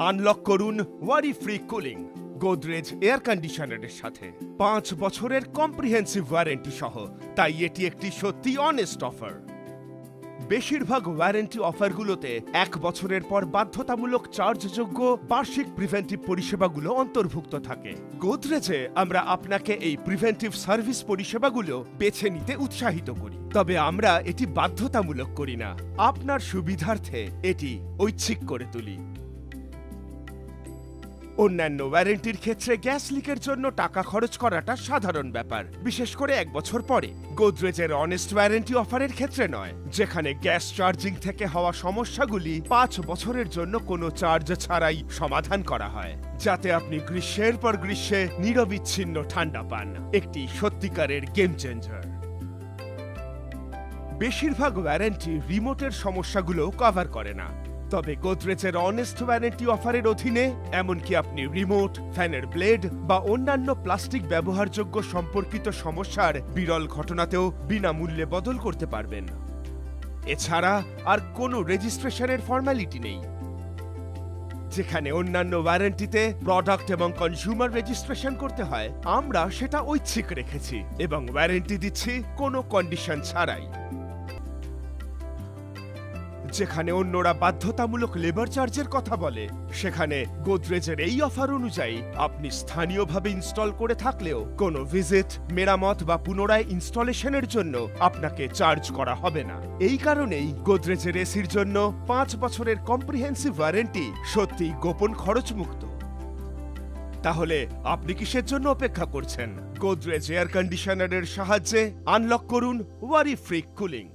Unlock করুন ওয়ারি free cooling Godrej air কন্ডিশনারের সাথে 5 বছরের কম্প্রিহেন্সিভ ওয়ারেন্টি সহ। তাই এটি একটি সত্যি অনেস্ট অফার। বেশিরভাগ ওয়ারেন্টি অফারগুলোতে 1 বছরের পর বাধ্যতামূলক চার্জযোগ্য বার্ষিক প্রিভেন্টিভ পরিষেবাগুলো অন্তর্ভুক্ত থাকে। গোদরেজে আমরা আপনাকে এই প্রিভেন্টিভ সার্ভিস পরিষেবাগুলো বেছে নিতে উৎসাহিত করি, তবে আমরা এটি বাধ্যতামূলক করি না। আপনার সুবিধার্থে এটি ঐচ্ছিক করে তুলি। অন্যান্য ওয়ারেন্টির ক্ষেত্রে গ্যাস লিকের জন্য টাকা খরচ করাটা সাধারণ ব্যাপার, বিশেষ করে 1 বছর পরে। গোদরেজের অনেস্ট ওয়ারেন্টি অফারের ক্ষেত্রে নয়, যেখানে গ্যাস চার্জিং থেকে হওয়া সমস্যাগুলি 5 বছরের জন্য কোনো চার্জ ছাড়াই সমাধান করা হয়, যাতে আপনি গ্রীষ্মের পর গ্রীষ্মে নিরবিচ্ছিন্ন ঠান্ডা পান। একটি সত্যিকারের গেম চেঞ্জার। বেশিরভাগ ওয়ারেন্টি রিমোটের সমস্যাগুলো কভার করে না, তবে গোদরেজের অনেস্ট ওয়ারেন্টি অফারের অধীনে এমনকি আপনি রিমোট, ফ্যানের ব্লেড বা অন্যান্য প্লাস্টিক ব্যবহারযোগ্য সম্পর্কিত সমস্যার বিরল ঘটনাতেও বিনামূল্যে বদল করতে পারবেন। এছাড়া আর কোনো রেজিস্ট্রেশনের ফর্মালিটি নেই। যেখানে অন্যান্য ওয়ারেন্টিতে প্রোডাক্ট এবং কনজিউমার রেজিস্ট্রেশন করতে হয়, আমরা সেটা ঐচ্ছিক রেখেছি এবং ওয়ারেন্টি দিচ্ছি কোনো কন্ডিশন ছাড়াই। যেখানে অন্যরা বাধ্যতামূলক লেবার চার্জের কথা বলে, সেখানে গোদরেজের এই অফার অনুযায়ী আপনি স্থানীয়ভাবে ইনস্টল করে থাকলেও কোনো ভিজিট, মেরামত বা পুনরায় ইনস্টলেশনের জন্য আপনাকে চার্জ করা হবে না। এই কারণেই গোদরেজের এসির জন্য 5 বছরের কম্প্রিহেন্সিভ ওয়ারেন্টি সত্যিই গোপন খরচমুক্ত। তাহলে আপনি কিসের জন্য অপেক্ষা করছেন? গোদরেজ এয়ার কন্ডিশনারের সাহায্যে আনলক করুন ওয়ারি ফ্রি কুলিং।